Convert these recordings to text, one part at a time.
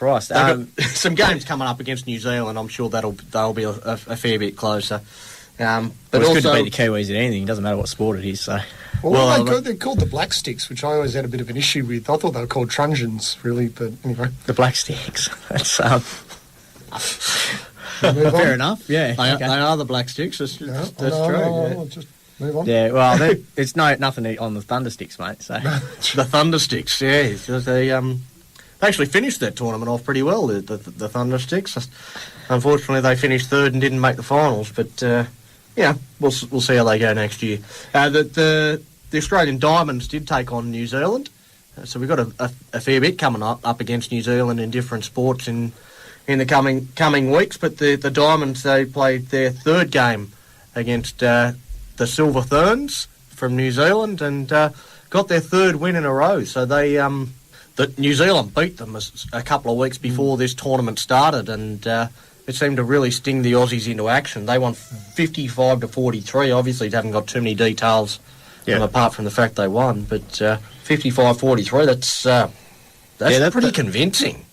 Christ. Some games coming up against New Zealand. I'm sure they'll be a fair bit closer. But it's also, good to beat the Kiwis at anything. It doesn't matter what sport it is. So, they're called the Black Sticks, which I always had a bit of an issue with. I thought they were called Truncheons, really, but anyway. The Black Sticks. That's fair enough. Yeah, they are the Black Sticks. That's true. No, just move on. Yeah, well, it's nothing on the Thunder Sticks, mate. So the Thunder Sticks, yeah, they actually finished that tournament off pretty well. The Thunder Sticks. Unfortunately, they finished third and didn't make the finals. But we'll see how they go next year. The Australian Diamonds did take on New Zealand, so we've got a fair bit coming up against New Zealand in different sports in the coming weeks. But the Diamonds, they played their third game against the Silver Ferns from New Zealand and got their third win in a row. So New Zealand beat them a couple of weeks before this tournament started, and it seemed to really sting the Aussies into action. They won 55-43. Obviously, they haven't got too many details apart from the fact they won, but 55-43. That's pretty convincing.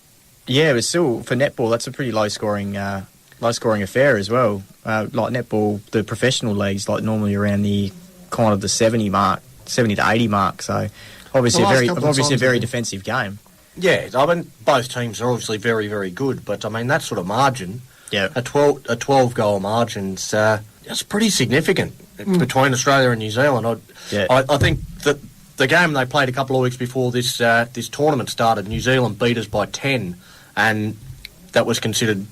Yeah, but still for netball, that's a pretty low scoring affair as well. Like netball, the professional leagues like normally around the kind of the 70 to 80 mark. So obviously a very defensive game. Yeah, I mean both teams are obviously very, very good, but I mean that sort of margin, a 12 goal margin's that's pretty significant between Australia and New Zealand. I think that the game they played a couple of weeks before this tournament started, New Zealand beat us by 10, and that was considered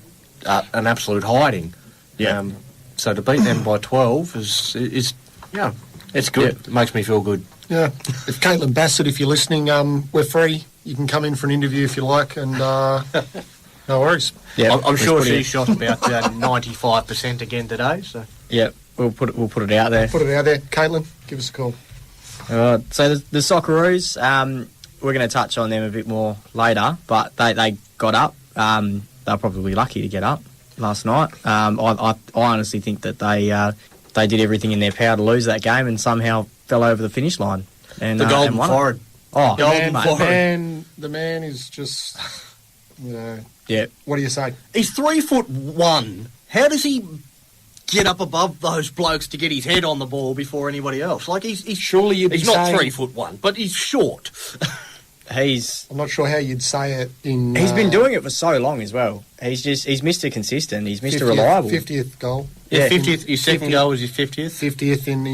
an absolute hiding. Yeah. So to beat them by 12 is it's good. It makes me feel good. Yeah. If Caitlin Bassett, if you're listening, we're free. You can come in for an interview if you like, and no worries. Yeah, I'm sure she shot about 95% again today. So yeah, we'll put it out there. Put it out there, Caitlin. Give us a call. So the Socceroos, we're going to touch on them a bit more later, but they got up. They're probably lucky to get up last night. I honestly think that they did everything in their power to lose that game and somehow fell over the finish line. And the golden forward. Oh, the man is just, Yeah. What do you say? He's 3'1". How does he get up above those blokes to get his head on the ball before anybody else? Like he's surely you'd be he's not saying, 3'1", but he's short. I'm not sure how you'd say it in. He's been doing it for so long as well. He's Mr. Consistent. He's Mr. Reliable. 50th goal. Yeah, 50th. His second goal was his 50th. 50th in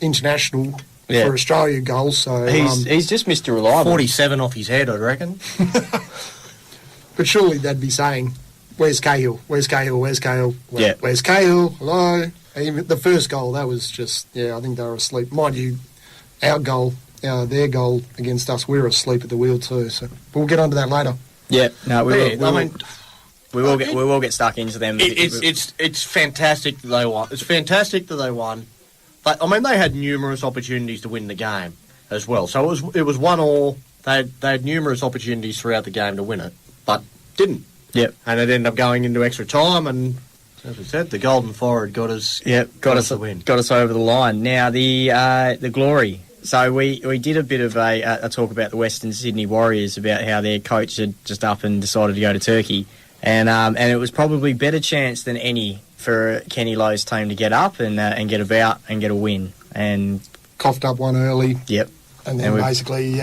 international for Australia goals. So he's just Mr. Reliable. 47 off his head, I reckon. But surely they'd be saying, "Where's Cahill? Where's Cahill? Where's Cahill? Where's Cahill? Hello." Even the first goal, that was just I think they were asleep. Mind you, our goal. Their goal against us, we were asleep at the wheel too. So we'll get onto that later. Yeah, no, we will get stuck into them. It's fantastic that they won. It's fantastic that they won. But, I mean, they had numerous opportunities to win the game as well. So it was 1-1. They had numerous opportunities throughout the game to win it, but didn't. Yep. And it ended up going into extra time, and as I said, the golden forward got us. Yep, got us the win. Got us over the line. Now the Glory. So we did a bit of a talk about the Western Sydney Warriors, about how their coach had just up and decided to go to Turkey, and it was probably better chance than any for Kenny Lowe's team to get up and get about and get a win, and coughed up one early. Yep, and then basically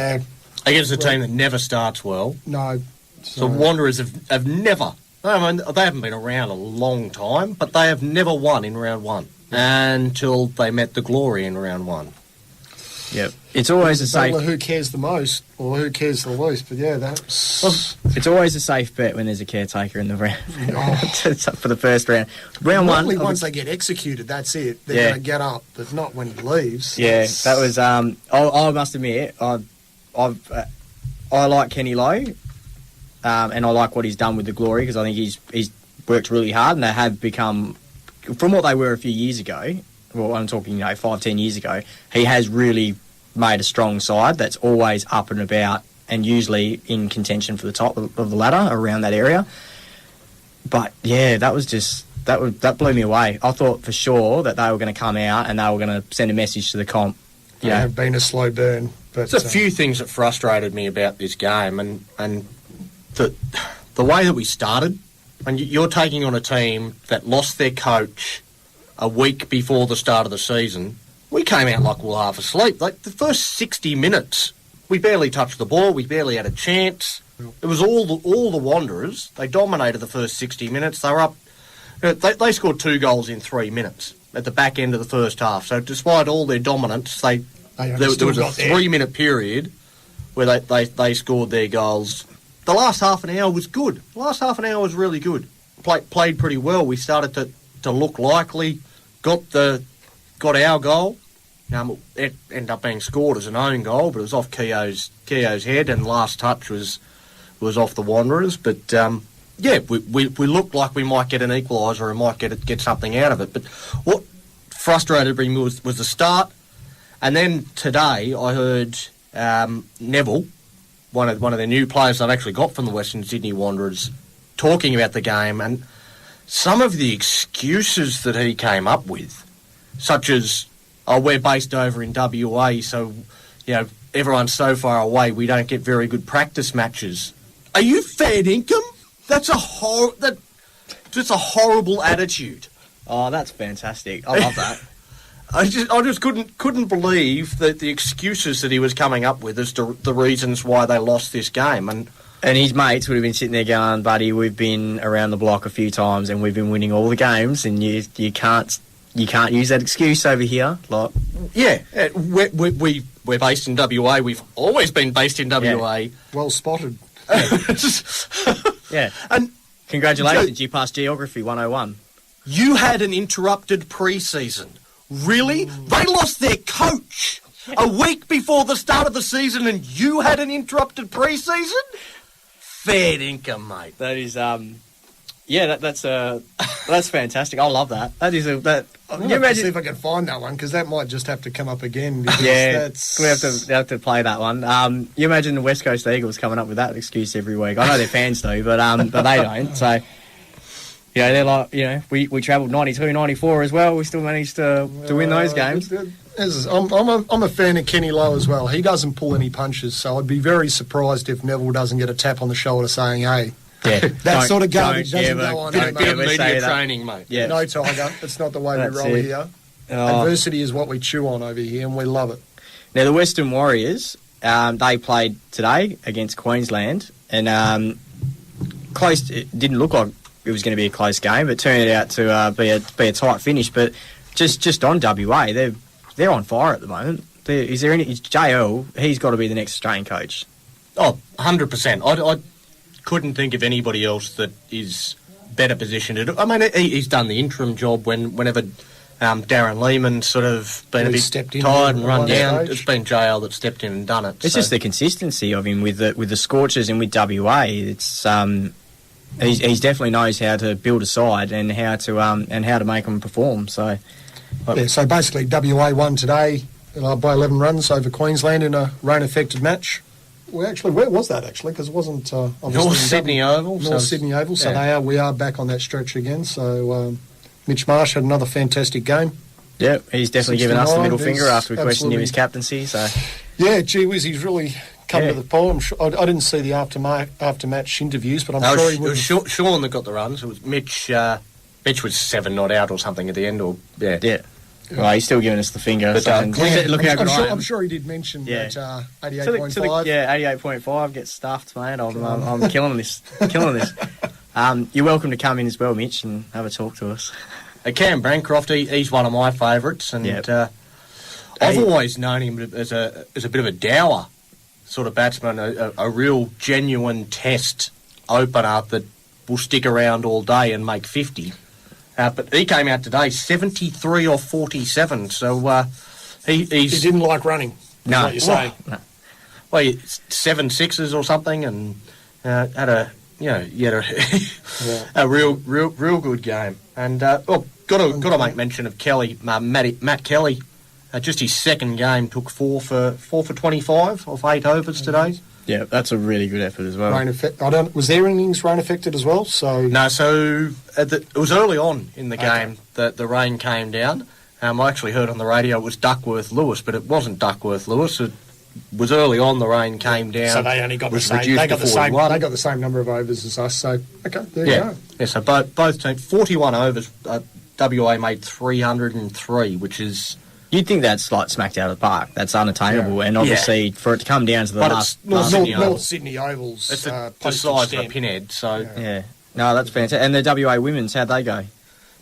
against a team that never starts well. No, so Wanderers have never. I mean, they haven't been around a long time, but they have never won in round one until they met the Glory in round one. Yep. It's always a safe... Who cares the most or who cares the least, but that's... It's always a safe bet when there's a caretaker in the round for the first round. Round one... Only once they get executed, that's it. They're going to get up, but not when he leaves. Yeah, that was... I must admit, I like Kenny Lowe, and I like what he's done with the Glory, because I think he's worked really hard, and they have become... From what they were a few years ago... Well, I'm talking, 5-10 years ago, he has really made a strong side that's always up and about and usually in contention for the top of the ladder around that area. But, yeah, that was just... That blew me away. I thought for sure that they were going to come out and they were going to send a message to the comp. They have been a slow burn. But there's a few things that frustrated me about this game, and the the way that we started, and you're taking on a team that lost their coach a week before the start of the season, we came out like we were half asleep. Like, the first 60 minutes, we barely touched the ball, we barely had a chance. It was all the Wanderers. They dominated the first 60 minutes. They were up. They scored 2 goals in 3 minutes at the back end of the first half. So despite all their dominance, there was a 3-minute period where they scored their goals. The last half an hour was good. The last half an hour was really good. Played pretty well. We started to look likely. Got our goal. It ended up being scored as an own goal, but it was off Keogh's head, and last touch was off the Wanderers. But we looked like we might get an equaliser and might get something out of it. But what frustrated me was the start, and then today I heard Neville, one of the new players I've actually got from the Western Sydney Wanderers, talking about the game, and some of the excuses that he came up with, such as, we're based over in WA, so, everyone's so far away, we don't get very good practice matches. Are you fair income? That's a horrible attitude. Oh, that's fantastic. I love that. I just couldn't believe that the excuses that he was coming up with as to the reasons why they lost this game. And his mates would have been sitting there going, buddy, we've been around the block a few times and we've been winning all the games, and you can't use that excuse over here. Like, yeah, we're based in WA. We've always been based in WA. Yeah. Well spotted. Yeah. And congratulations, you passed Geography 101. You had an interrupted pre-season. Really? They lost their coach a week before the start of the season, and you had an interrupted pre-season? Fair income, mate. That is, that's fantastic. I love that. That is I'm going to see if I can find that one, because that might just have to come up again. Yeah, we have to play that one. You imagine the West Coast Eagles coming up with that excuse every week. I know their fans do, but they don't. So, they're like, we travelled 92, 94 as well. We still managed to win those games. I'm a fan of Kenny Lowe as well. He doesn't pull any punches, so I'd be very surprised if Neville doesn't get a tap on the shoulder saying, hey, that sort of garbage doesn't go on. Bit of media training, mate. Yeah. No, Tiger, it's not the way we roll here. Adversity is what we chew on over here, and we love it. Now, the Western Warriors, they played today against Queensland, and close. It didn't look like it was going to be a close game, but turned out to be a tight finish. But just on WA, they're on fire at the moment. Is JL? He's got to be the next Australian coach. Oh, 100%. I couldn't think of anybody else that is better positioned to do. I mean, he's done the interim job whenever Darren Lehman sort of been a bit tired and run down. It's been JL that stepped in and done it. It's just the consistency of him with the Scorchers and with WA. It's he's definitely knows how to build a side and how to make them perform. So so basically WA won today by 11 runs over Queensland in a rain-affected match. Well, actually, where was that, actually? Because it wasn't... North Sydney Oval. Sydney Oval, so we are back on that stretch again. So Mitch Marsh had another fantastic game. Yeah, he's definitely given us the middle finger after we questioned him his captaincy. So yeah, gee whiz, he's really come to the pole. I didn't see the after-match interviews, but I'm sure he would. It was Sean that got the runs. It was Mitch. Mitch was 7 not out or something at the end. Yeah. Well, he's still giving us the finger. But, I'm sure he did mention that 88.5. 88.5 gets stuffed, mate. I'm killing this. You're welcome to come in as well, Mitch, and have a talk to us. Cam Bancroft, he's one of my favourites, and I've always known him as a bit of a dour sort of batsman, a real genuine test opener that will stick around all day and make 50. But he came out today 73 or 47, so he didn't like running. No, what you're saying. No. Well, 7 sixes or something, and had a a real good game. And got to make mention of Kelly, Matt Kelly. Just his second game took 4 for 25 off 8 overs today. Yeah, that's a really good effort as well. Was their innings rain affected as well? No, it was early on in the game that the rain came down. I actually heard on the radio it was Duckworth Lewis, but it wasn't Duckworth Lewis. was early on. The rain came down, So they only got the was same. reduced They got to the same. 41. They got the same number of overs as us. So okay, there you go. Yeah. So both teams 41 overs. WA made 303, which is. You'd think that's like smacked out of the park. That's unattainable, and obviously for it to come down to the But last. it's North Sydney North Ovals. Sydney Ovals. It's the postage size of stamp. a pinhead. So Yeah. No, that's fantastic. And the WA women's, how'd they go?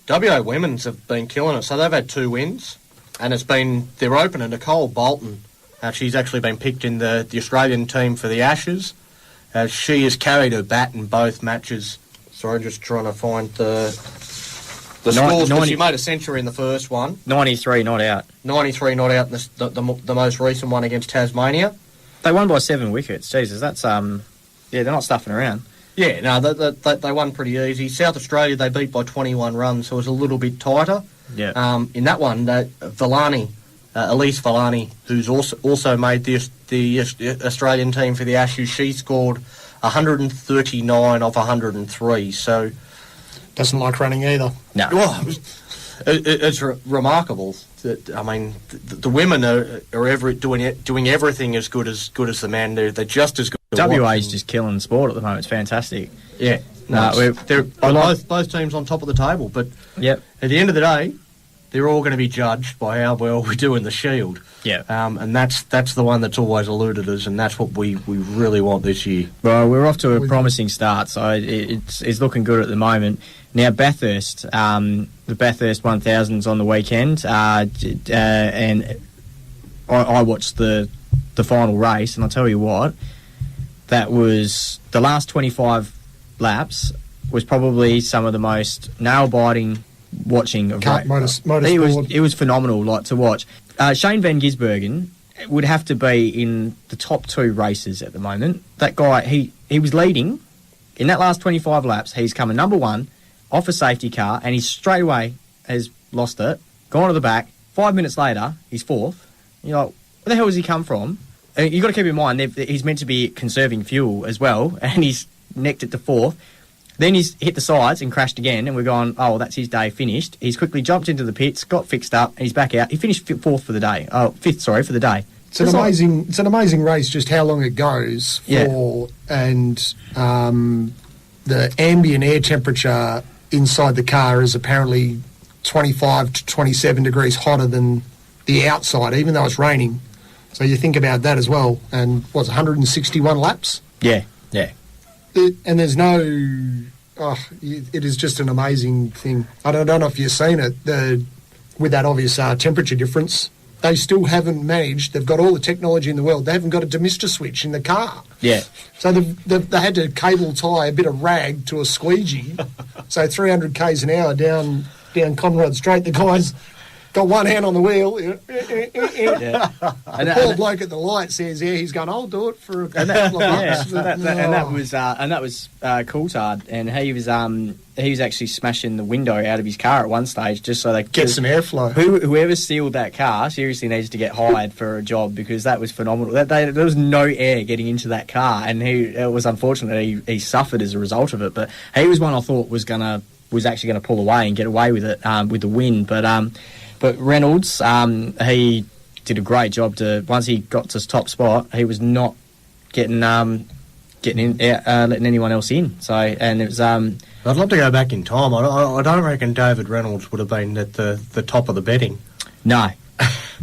WA women's have been killing it. So they've had 2 wins, and it's been their opener, Nicole Bolton. She's actually been picked in the Australian team for the Ashes. She has carried her bat in both matches. Sorry, I'm just trying to find the scores. But she made a century in the first one. 93 not out. 93 not out in the most recent one against Tasmania. They won by 7 wickets. Jesus, that's they're not stuffing around. Yeah, no, they won pretty easy. South Australia, they beat by 21 runs, so it was a little bit tighter. Yeah. In that one, Elise Villani, who's also made the Australian team for the Ashes, she scored 139 off 103. So Doesn't like running either. No. well, it's remarkable. I mean, the women are doing everything as good as the men. They're just as good. WA's just killing sport at the moment. It's fantastic. Yeah. They're both teams on top of the table, but Yep. at the end of the day, they're all going to be judged by how well we do in the Shield. Yeah. And that's the one that's always eluded us, and that's what we really want this year. Well, we're off to a promising start, so it's looking good at the moment. Now, Bathurst, the Bathurst 1000's on the weekend, and I watched the final race, and I'll tell you what, that was the last 25 laps was probably some of the most nail-biting watching of motorsport. It was phenomenal, like to watch. Shane Van Gisbergen would have to be in the top 2 races at the moment. That guy, he was leading in that last 25 laps. He's coming number 1 off a safety car, and he straight away has lost it, gone to the back. 5 minutes later, he's 4th. You're like, where the hell has he come from? And you've got to keep in mind, he's meant to be conserving fuel as well, and he's necked it to 4th. Then he's hit the sides and crashed again, and we're going, oh, that's his day finished. He's quickly jumped into the pits, got fixed up, and he's back out. He finished 4th for the day. Oh, 5th, sorry, for the day. It's an amazing race, just how long it goes for, and the ambient air temperature inside the car is apparently 25 to 27 degrees hotter than the outside, even though it's raining. So you think about that as well. And what's 161 laps? Yeah. And there's no... it is just an amazing thing. I don't know if you've seen it, with that obvious temperature difference. They still haven't managed. They've got all the technology in the world. They haven't got a demister switch in the car. Yeah. So they had to cable tie a bit of rag to a squeegee. So 300 k's an hour down Conrad Straight. The guy's got one hand on the wheel. Yeah. The poor bloke at the light says, he's going, I'll do it for a couple of bucks. And that was Coulthard, and he was actually smashing the window out of his car at one stage just so they could get some airflow. Whoever sealed that car seriously needs to get hired for a job, because that was phenomenal. There was no air getting into that car, and it was unfortunate he suffered as a result of it. But he was one I thought was actually going to pull away and get away with it with the win. But Reynolds, he did a great job once he got to his top spot, he was not getting in, letting anyone else in. So, and it was. I'd love to go back in time. I don't reckon David Reynolds would have been at the top of the betting. No.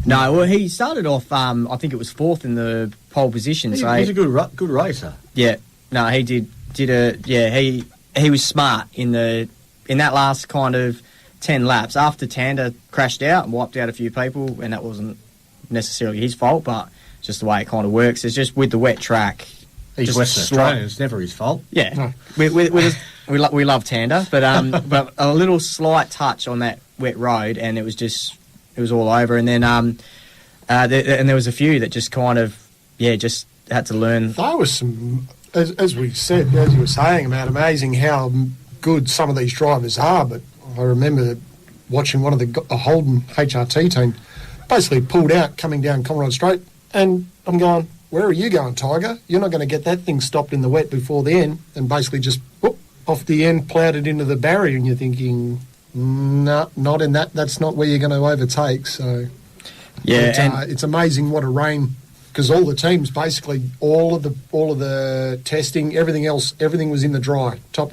Well, he started off. I think it was 4th in the pole position. He's a good racer. Yeah. No, he did he was smart in that last kind of 10 laps after Tander crashed out and wiped out a few people, and that wasn't necessarily his fault, but just the way it kind of works. It's just with the wet track. He's Western Australian. It's never his fault. Yeah, no. we love Tander, but a little slight touch on that wet road, and it was all over. And then and there was a few that just kind of just had to learn. There was some, as we said, as you were saying, about amazing how good some of these drivers are, but I remember watching one of the Holden HRT team basically pulled out coming down Conrad Straight, and I'm going, where are you going, Tiger? You're not going to get that thing stopped in the wet before the end, and basically just off the end ploughed it into the barrier, and you're thinking, no, not in that. That's not where you're going to overtake. So, yeah, it's amazing what a rain because all the teams basically all of the testing, everything else, everything was in the dry. Top